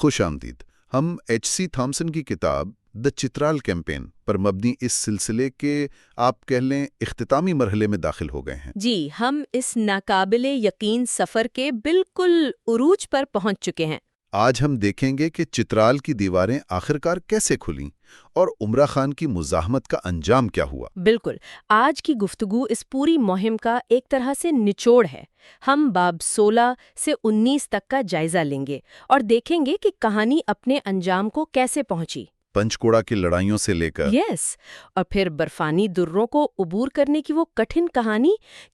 خوش آمدید. ہم ایچ.سی. تھامسن کی کتاب دی چترال کیمپین پر مبنی اس سلسلے کے آپ کہہ لیں اختتامی مرحلے میں داخل ہو گئے ہیں. جی، ہم اس ناقابل یقین سفر کے بالکل عروج پر پہنچ چکے ہیں. آج ہم دیکھیں گے کہ چترال کی دیواریں آخرکار کیسے کھلیں اور عمرہ خان کی مزاحمت کا انجام کیا ہوا. بالکل. آج کی گفتگو اس پوری مہم کا ایک طرح سے نچوڑ ہے. ہم باب 16 سے 19 تک کا جائزہ لیں گے اور دیکھیں گے کہ کہانی اپنے انجام کو کیسے پہنچی. پنچکوڑا کی لڑائیوں سے لے کر اور پھر برفانی دروں کو عبور کرنے کی وہ کٹھن کہانی،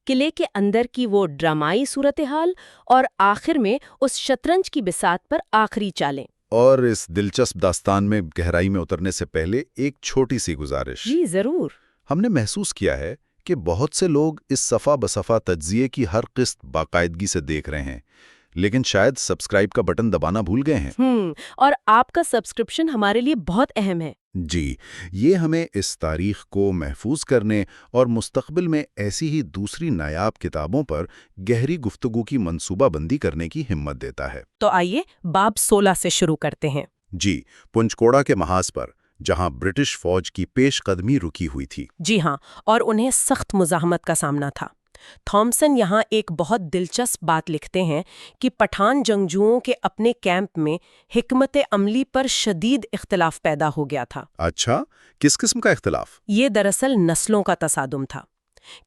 قلعے کے اندر کی وہ ڈرامائی صورتحال اور آخر میں اس شطرنج کی بساط پر آخری چالیں. اور اس دلچسپ داستان میں گہرائی میں اترنے سے پہلے ایک چھوٹی سی گزارش. جی ضرور. ہم نے محسوس کیا ہے کہ بہت سے لوگ اس صفحہ بصفحہ تجزیے کی ہر قسط باقاعدگی سے دیکھ رہے ہیں، لیکن شاید سبسکرائب کا بٹن دبانا بھول گئے ہیں. اور آپ کا سبسکرپشن ہمارے لیے بہت اہم ہے. جی، یہ ہمیں اس تاریخ کو محفوظ کرنے اور مستقبل میں ایسی ہی دوسری نایاب کتابوں پر گہری گفتگو کی منصوبہ بندی کرنے کی ہمت دیتا ہے. تو آئیے باب 16 سے شروع کرتے ہیں. جی، پنچکوڑا کے محاذ پر، جہاں برٹش فوج کی پیش قدمی رکی ہوئی تھی. جی ہاں، اور انہیں سخت مزاحمت کا سامنا تھا. تھامسن یہاں ایک بہت دلچسپ بات لکھتے ہیں کہ پٹھان جنگجوؤں کے اپنے کیمپ میں حکمت عملی پر شدید اختلاف پیدا ہو گیا تھا. اچھا، کس قسم کا اختلاف؟ یہ دراصل نسلوں کا تصادم تھا.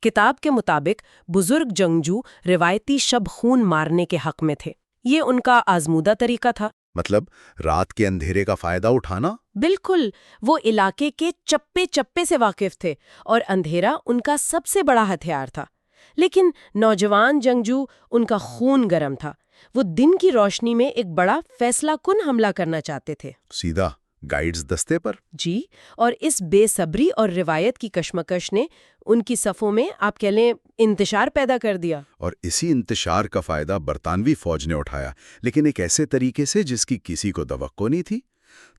کتاب کے مطابق بزرگ جنگجو روایتی شب خون مارنے کے حق میں تھے. یہ ان کا آزمودہ طریقہ تھا. مطلب رات کے اندھیرے کا فائدہ اٹھانا؟ بالکل. وہ علاقے کے چپے چپے سے واقف تھے اور اندھیرا ان کا سب سے بڑا ہتھیار تھا. لیکن نوجوان جنگجو، ان کا خون گرم تھا. وہ دن کی روشنی میں ایک بڑا فیصلہ کن حملہ کرنا چاہتے تھے. سیدھا گائیڈز دستے پر؟ جی، اور اس بے صبری اور روایت کی کشمکش نے ان کی صفوں میں آپ کہہ لیں انتشار پیدا کر دیا. اور اسی انتشار کا فائدہ برطانوی فوج نے اٹھایا، لیکن ایک ایسے طریقے سے جس کی کسی کو توقع نہیں تھی.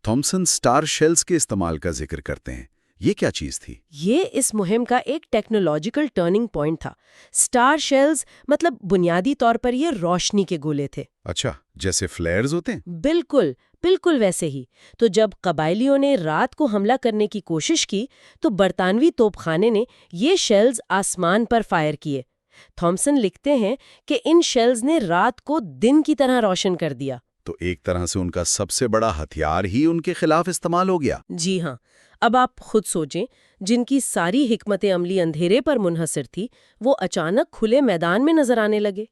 تھامسن سٹار شیلز کے استعمال کا ذکر کرتے ہیں. یہ کیا چیز تھی؟ یہ اس مہم کا ایک ٹیکنالوجیکل ٹرننگ پوائنٹ تھا. سٹار شیلز مطلب بنیادی طور پر یہ روشنی کے گولے تھے. اچھا، جیسے فلیئرز ہوتے ہیں؟ بالکل بالکل ویسے ہی. تو جب قبائلیوں نے رات کو حملہ کرنے کی کوشش کی تو برطانوی توپ خانے نے یہ شیلز آسمان پر فائر کیے. تھامسن لکھتے ہیں کہ ان شیلز نے رات کو دن کی طرح روشن کر دیا. تو ایک طرح سے ان کا سب سے بڑا ہتھیار ہی ان کے خلاف استعمال ہو گیا. جی ہاں. اب آپ خود سوچیں، جن کی ساری حکمت عملی اندھیرے پر منحصر تھی، وہ اچانک کھلے میدان میں نظر آنے لگے.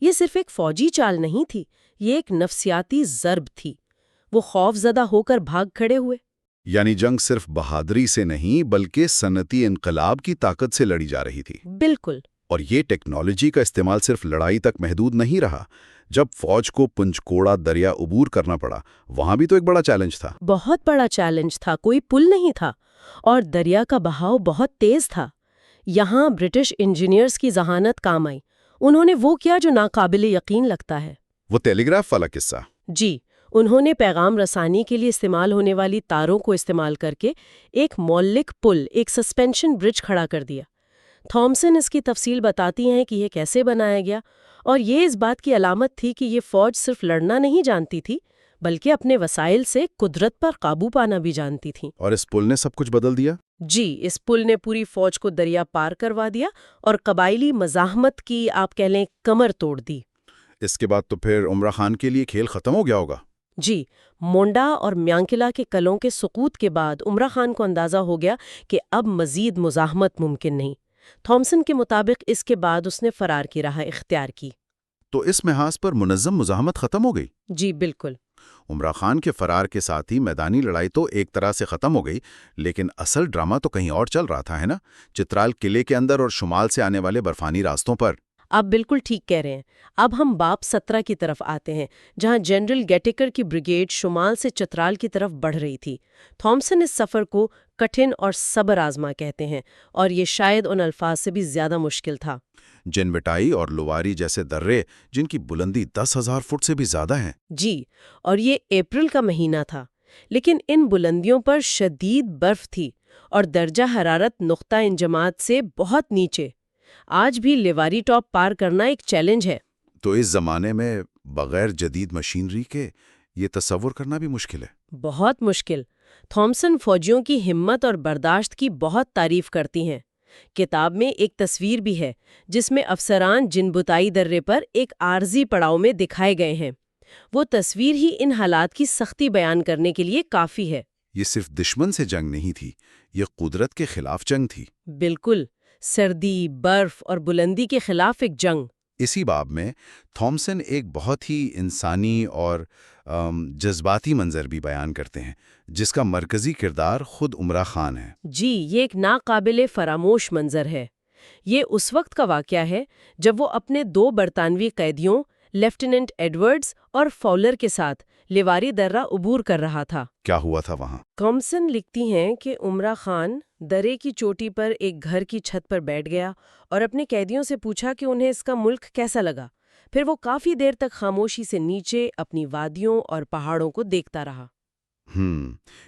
یہ صرف ایک فوجی چال نہیں تھی، یہ ایک نفسیاتی ضرب تھی. وہ خوف زدہ ہو کر بھاگ کھڑے ہوئے. یعنی جنگ صرف بہادری سے نہیں بلکہ صنعتی انقلاب کی طاقت سے لڑی جا رہی تھی. بالکل. اور یہ ٹیکنالوجی کا استعمال صرف لڑائی تک محدود نہیں رہا. جب فوج کو پنچکوڑا دریا عبور کرنا پڑا، وہاں بھی تو ایک بڑا چیلنج تھا. بہت بڑا چیلنج تھا. کوئی پل نہیں تھا اور دریا کا بہاؤ بہت تیز تھا. یہاں برٹش انجینئرز کی ذہانت کام آئی. انہوں نے وہ کیا جو ناقابل یقین لگتا ہے. وہ ٹیلی گراف والا قصہ؟ جی، انہوں نے پیغام رسانی کے لیے استعمال ہونے والی تاروں کو استعمال کر کے ایک مولک پل، ایک سسپینشن برج کھڑا کر دیا. تھامسن اس کی تفصیل بتاتی ہیں کہ یہ کیسے بنایا گیا، اور یہ اس بات کی علامت تھی کہ یہ فوج صرف لڑنا نہیں جانتی تھی بلکہ اپنے وسائل سے قدرت پر قابو پانا بھی جانتی تھیں. اور اس پل نے سب کچھ بدل دیا؟ جی، اس پل نے پوری فوج کو دریا پار کروا دیا اور قبائلی مزاحمت کی آپ کہہ لیں کمر توڑ دی. اس کے بعد تو پھر عمرہ خان کے لیے کھیل ختم ہو گیا ہوگا. جی، مونڈا اور میانکلا کے قلعوں کے سقوط کے بعد عمرہ خان کو اندازہ ہو گیا کہ اب مزید مزاحمت ممکن نہیں. تھامسن کے مطابق اس کے بعد اس نے فرار کی راہ اختیار کی. تو اس محاذ پر منظم مزاحمت ختم ہو گئی؟ جی بالکل. عمرہ خان کے فرار کے ساتھ ہی میدانی لڑائی تو ایک طرح سے ختم ہو گئی، لیکن اصل ڈرامہ تو کہیں اور چل رہا تھا، ہے نا؟ چترال قلعے کے اندر اور شمال سے آنے والے برفانی راستوں پر. آپ بالکل ٹھیک کہہ رہے ہیں. اب ہم باب 17 کی طرف آتے ہیں، جہاں جنرل گیٹیکر کی بریگیڈ شمال سے چترال کی طرف بڑھ رہی تھی. تھامسن اس سفر کو کٹھن اور صبر آزما کہتے ہیں، اور یہ شاید ان الفاظ سے بھی زیادہ مشکل تھا. جنوٹائی اور لواری جیسے درے جن کی بلندی 10,000 فٹ سے بھی زیادہ ہیں. جی، اور یہ اپریل کا مہینہ تھا، لیکن ان بلندیوں پر شدید برف تھی اور درجہ حرارت نقطہ انجماد سے بہت نیچے. آج بھی لیواری ٹاپ پار کرنا ایک چیلنج ہے. تو اس زمانے میں بغیر جدید مشینری کے یہ تصور کرنا بھی مشکل ہے۔ بہت مشکل۔ تھامسن فوجیوں کی ہمت اور برداشت کی بہت تعریف کرتی ہیں۔ کتاب میں ایک تصویر بھی ہے جس میں افسران جنبوتائی درے پر ایک عارضی پڑاؤ میں دکھائے گئے ہیں۔ وہ تصویر ہی ان حالات کی سختی بیان کرنے کے لیے کافی ہے۔ یہ صرف دشمن سے جنگ نہیں تھی، یہ قدرت کے خلاف جنگ تھی۔ بالکل، سردی، برف اور بلندی کے خلاف ایک جنگ۔ اسی باب میں تھامسن ایک بہت ہی انسانی اور جذباتی منظر بھی بیان کرتے ہیں، جس کا مرکزی کردار خود عمرہ خان ہے۔ جی، یہ ایک ناقابل فراموش منظر ہے۔ یہ اس وقت کا واقعہ ہے جب وہ اپنے 2 برطانوی قیدیوں لیفٹیننٹ ایڈورڈز اور فاولر کے ساتھ لیواری درہ عبور کر رہا تھا۔ کیا ہوا تھا وہاں؟ تھامسن لکھتی ہیں کہ عمرہ خان درے کی چوٹی پر ایک گھر کی چھت پر بیٹھ گیا اور اپنے قیدیوں سے پوچھا کہ انہیں اس کا ملک کیسا لگا۔ پھر وہ کافی دیر تک خاموشی سے نیچے اپنی وادیوں اور پہاڑوں کو دیکھتا رہا۔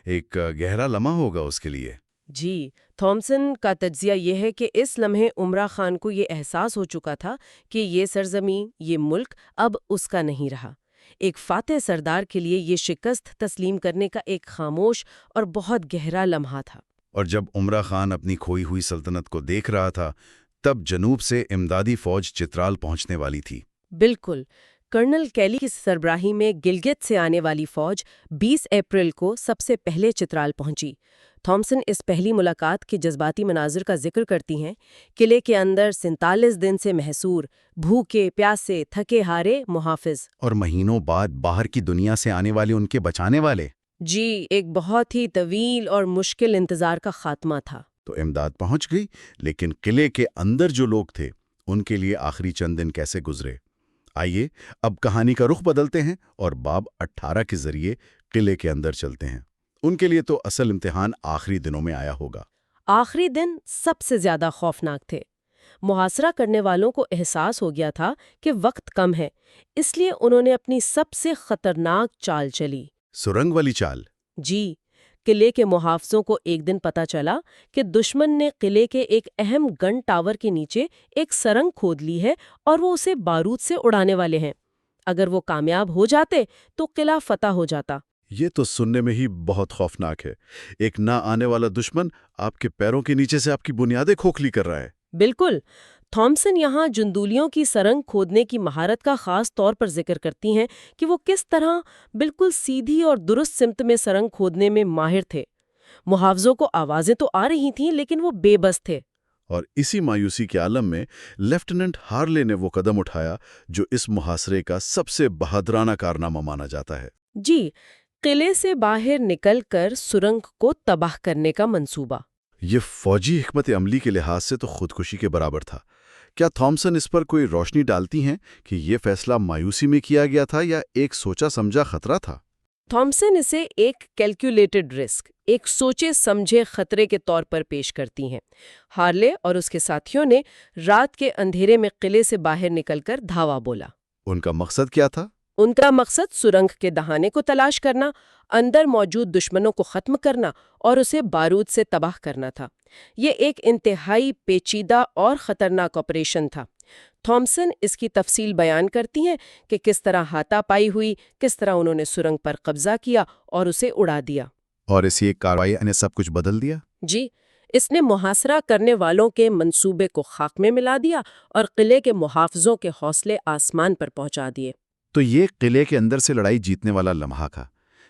ایک گہرا لمحہ ہوگا اس کے لیے۔ جی، تھامسن کا تجزیہ یہ ہے کہ اس لمحے عمرہ خان کو یہ احساس ہو چکا تھا کہ یہ سرزمین، یہ ملک اب اس کا نہیں رہا۔ ایک فاتح سردار کے لیے یہ شکست تسلیم کرنے کا ایک خاموش اور بہت گہرا لمحہ تھا۔ اور جب عمرہ خان اپنی کھوئی ہوئی سلطنت کو دیکھ رہا تھا، تب جنوب سے امدادی فوج چترال پہنچنے والی تھی۔ بالکل، کرنل کیلی کی سربراہی میں گلگت سے آنے والی فوج 20 اپریل کو سب سے پہلے چترال پہنچی۔ تھامسن اس پہلی ملاقات کے جذباتی مناظر کا ذکر کرتی ہیں۔ قلعے کے اندر 47 دن سے محصور، بھوکے پیاسے تھکے ہارے محافظ، اور مہینوں بعد باہر کی دنیا سے آنے والے ان کے بچانے والے۔ جی، ایک بہت ہی طویل اور مشکل انتظار کا خاتمہ تھا۔ تو امداد پہنچ گئی، لیکن قلعے کے اندر جو لوگ تھے ان کے لیے آخری چند دن کیسے گزرے؟ آئیے اب کہانی کا رخ بدلتے ہیں اور باب 18 کے ذریعے قلعے کے اندر چلتے ہیں۔ ان کے لیے تو اصل امتحان آخری دنوں میں آیا ہوگا۔ آخری دن سب سے زیادہ خوفناک تھے۔ محاصرہ کرنے والوں کو احساس ہو گیا تھا کہ وقت کم ہے، اس لیے انہوں نے اپنی سب سے خطرناک چال چلی۔ سرنگ والی چال؟ جی، قلعے کے محافظوں کو ایک دن پتہ چلا کہ دشمن نے قلعے کے ایک اہم گن ٹاور کے نیچے ایک سرنگ کھود لی ہے اور وہ اسے بارود سے اڑانے والے ہیں۔ اگر وہ کامیاب ہو جاتے تو قلعہ فتح ہو جاتا۔ یہ تو سننے میں ہی بہت خوفناک ہے۔ ایک نہ آنے والا دشمن آپ کے پیروں کے نیچے سے آپ کی بنیادیں کھوکھلی کر رہا ہے۔ بالکل۔ تھامسن یہاں جندولیوں کی سرنگ کھودنے کی مہارت کا خاص طور پر ذکر کرتی ہیں کہ وہ کس طرح بالکل سیدھی اور درست سمت میں سرنگ کھودنے میں ماہر تھے۔ محافظوں کو آوازیں تو آ رہی تھیں لیکن وہ بے بس تھے۔ اور اسی مایوسی کے عالم میں لیفٹیننٹ ہارلے نے وہ قدم اٹھایا جو اس محاصرے کا سب سے بہادرانہ کارنامہ مانا جاتا ہے۔ جی، قلعے سے باہر نکل کر سرنگ کو تباہ کرنے کا منصوبہ۔ یہ فوجی حکمت عملی کے لحاظ سے تو خودکشی کے برابر تھا۔ کیا تھامسن اس پر کوئی روشنی ڈالتی ہیں کہ یہ فیصلہ مایوسی میں کیا گیا تھا یا ایک سوچا سمجھا خطرہ تھا؟ تھامسن اسے ایک کیلکولیٹڈ رسک، ایک سوچے سمجھے خطرے کے طور پر پیش کرتی ہیں۔ ہارلے اور اس کے ساتھیوں نے رات کے اندھیرے میں قلعے سے باہر نکل کر دھاوا بولا۔ ان کا مقصد کیا تھا؟ ان کا مقصد سرنگ کے دہانے کو تلاش کرنا، اندر موجود دشمنوں کو ختم کرنا اور اسے بارود سے تباہ کرنا تھا۔ یہ ایک انتہائی پیچیدہ اور خطرناک آپریشن تھا۔ تھامسن اس کی تفصیل بیان کرتی ہیں کہ کس طرح ہاتھا پائی ہوئی، کس طرح انہوں نے سرنگ پر قبضہ کیا اور اسے اڑا دیا۔ اور اسی ایک کارروائی نے سب کچھ بدل دیا؟ جی، اس نے محاصرہ کرنے والوں کے منصوبے کو خاک میں ملا دیا اور قلعے کے محافظوں کے حوصلے آسمان پر پہنچا دیے۔ تو یہ قلعے کے اندر سے لڑائی جیتنے والا لمحہ تھا۔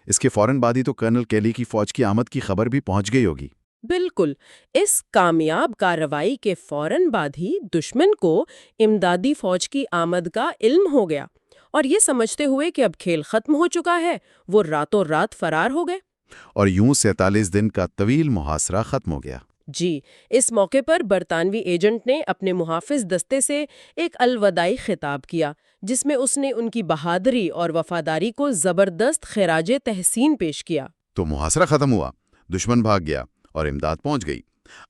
اس کے فوراً بعد ہی تو کرنل کیلی کی فوج کی آمد کی خبر بھی پہنچ گئی ہوگی۔ بالکل، اس کامیاب کارروائی کے فوراً بعد ہی دشمن کو امدادی فوج کی آمد کا علم ہو گیا، اور یہ سمجھتے ہوئے کہ اب کھیل ختم ہو چکا ہے، وہ راتوں رات فرار ہو گئے۔ اور یوں 47 دن کا طویل محاصرہ ختم ہو گیا۔ جی، اس موقع پر برطانوی ایجنٹ نے اپنے محافظ دستے سے ایک الوداعی خطاب کیا، جس میں اس نے ان کی بہادری اور وفاداری کو زبردست خراج تحسین پیش کیا۔ تو محاصرہ ختم ہوا، دشمن بھاگ گیا اور امداد پہنچ گئی۔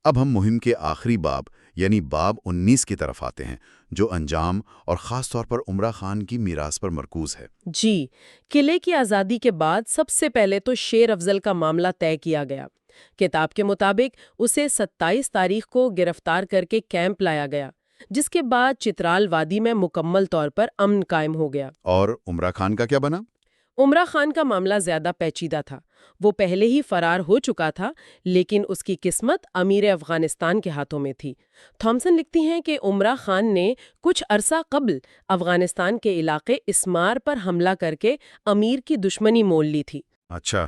اب ہم مہم کے آخری باب یعنی باب 19 کی طرف آتے ہیں، جو انجام اور خاص طور پر عمرہ خان کی میراث پر مرکوز ہے۔ جی، قلعے کی آزادی کے بعد سب سے پہلے تو شیر افضل کا معاملہ طے کیا گیا۔ کتاب کے مطابق اسے 27 تاریخ کو گرفتار کر کے کیمپ لایا گیا، جس کے بعد چترال وادی میں مکمل طور پر امن قائم ہو گیا۔ اور عمرہ خان کا کیا بنا؟ عمرہ خان کا معاملہ زیادہ پیچیدہ تھا. وہ پہلے ہی فرار ہو چکا تھا، لیکن اس کی قسمت امیر افغانستان کے ہاتھوں میں تھی. تھامسن لکھتی ہیں کہ عمرہ خان نے کچھ عرصہ قبل افغانستان کے علاقے اسمار پر حملہ کر کے امیر کی دشمنی مول لی تھی. اچھا،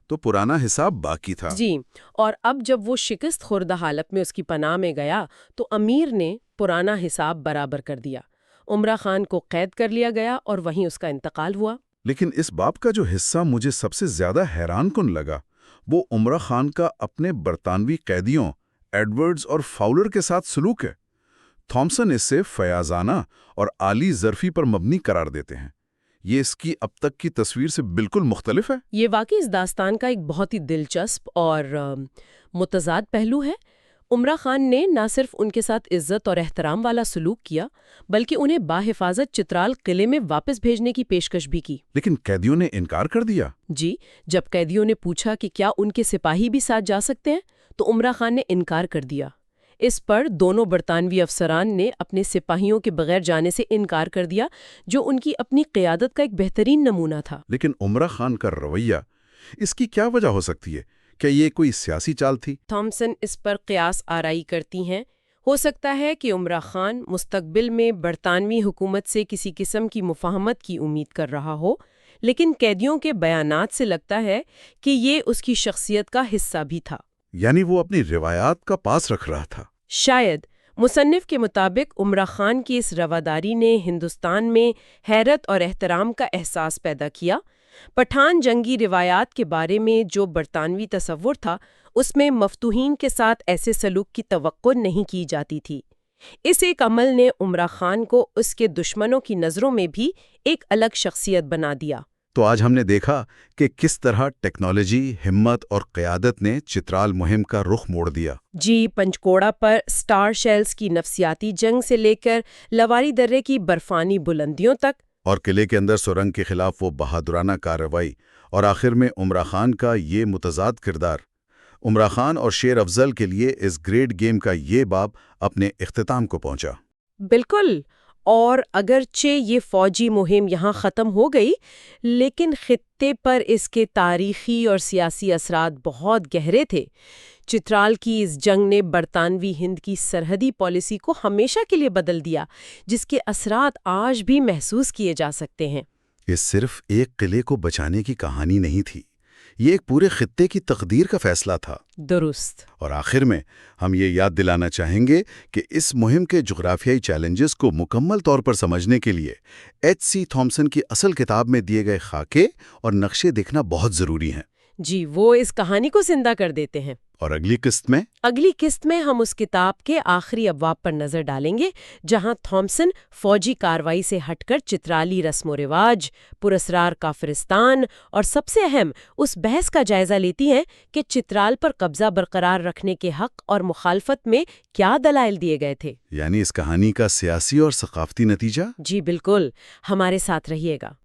تو پرانا حساب باقی تھا. جی، اور اب جب وہ شکست خوردہ حالت میں اس کی پناہ میں گیا تو امیر نے پرانا حساب برابر کر دیا. عمرہ خان کو قید کر لیا گیا اور وہیں اس کا انتقال ہوا. لیکن اس باب کا جو حصہ مجھے سب سے زیادہ حیران کن لگا وہ عمرہ خان کا اپنے برطانوی قیدیوں ایڈورڈز اور فاؤلر کے ساتھ سلوک ہے. تھامسن اس سے فیاضانہ اور عالی ظرفی پر مبنی قرار دیتے ہیں. یہ اس کی اب تک کی تصویر سے بالکل مختلف ہے. یہ واقعی اس داستان کا ایک بہت ہی دلچسپ اور متضاد پہلو ہے. عمرہ خان نے نہ صرف ان کے ساتھ عزت اور احترام والا سلوک کیا بلکہ انہیں باحفاظت چترال قلعے میں واپس بھیجنے کی پیشکش بھی کی. لیکن قیدیوں نے انکار کر دیا. جی، جب قیدیوں نے پوچھا کہ کیا ان کے سپاہی بھی ساتھ جا سکتے ہیں تو عمرہ خان نے انکار کر دیا. اس پر دونوں برطانوی افسران نے اپنے سپاہیوں کے بغیر جانے سے انکار کر دیا، جو ان کی اپنی قیادت کا ایک بہترین نمونہ تھا. لیکن عمرہ خان کا رویہ، اس کی کیا وجہ ہو سکتی ہے؟ کیا یہ کوئی سیاسی چال تھی؟ تھامسن اس پر قیاس آرائی کرتی ہیں. ہو سکتا ہے کہ عمرہ خان مستقبل میں برطانوی حکومت سے کسی قسم کی مفاہمت کی امید کر رہا ہو، لیکن قیدیوں کے بیانات سے لگتا ہے کہ یہ اس کی شخصیت کا حصہ بھی تھا. یعنی وہ اپنی روایات کا پاس رکھ رہا تھا. شاید. مصنف کے مطابق عمرہ خان کی اس رواداری نے ہندوستان میں حیرت اور احترام کا احساس پیدا کیا. پٹھان جنگی روایات کے بارے میں جو برطانوی تصور تھا اس میں مفتوحین کے ساتھ ایسے سلوک کی توقع نہیں کی جاتی تھی. اس ایک عمل نے عمرہ خان کو اس کے دشمنوں کی نظروں میں بھی ایک الگ شخصیت بنا دیا. تو آج ہم نے دیکھا کہ کس طرح ٹیکنالوجی، ہمت اور قیادت نے چترال مہم کا رخ موڑ دیا. جی، پنچکوڑا پر سٹار شیلز کی نفسیاتی جنگ سے لے کر لواری درے کی برفانی بلندیوں تک، اور قلعے کے اندر سرنگ کے خلاف وہ بہادرانہ کارروائی، اور آخر میں عمرہ خان کا یہ متضاد کردار. عمرہ خان اور شیر افضل کے لیے اس گریٹ گیم کا یہ باب اپنے اختتام کو پہنچا. بالکل. اور اگرچہ یہ فوجی مہم یہاں ختم ہو گئی، لیکن خطے پر اس کے تاریخی اور سیاسی اثرات بہت گہرے تھے. چترال کی اس جنگ نے برطانوی ہند کی سرحدی پالیسی کو ہمیشہ کے لیے بدل دیا، جس کے اثرات آج بھی محسوس کیے جا سکتے ہیں. یہ صرف ایک قلعے کو بچانے کی کہانی نہیں تھی، یہ ایک پورے خطے کی تقدیر کا فیصلہ تھا. درست. اور آخر میں ہم یہ یاد دلانا چاہیں گے کہ اس مہم کے جغرافیائی چیلنجز کو مکمل طور پر سمجھنے کے لیے H.C. تھامسن کی اصل کتاب میں دیے گئے خاکے اور نقشے دیکھنا بہت ضروری ہیں. جی، وہ اس کہانی کو زندہ کر دیتے ہیں. اور اگلی قسط میں ہم اس کتاب کے آخری ابواب پر نظر ڈالیں گے، جہاں تھامسن فوجی کارروائی سے ہٹ کر چترالی رسم و رواج، پراسرار کافرستان اور سب سے اہم اس بحث کا جائزہ لیتی ہیں کہ چترال پر قبضہ برقرار رکھنے کے حق اور مخالفت میں کیا دلائل دیے گئے تھے. یعنی اس کہانی کا سیاسی اور ثقافتی نتیجہ. جی بالکل. ہمارے ساتھ رہیے گا.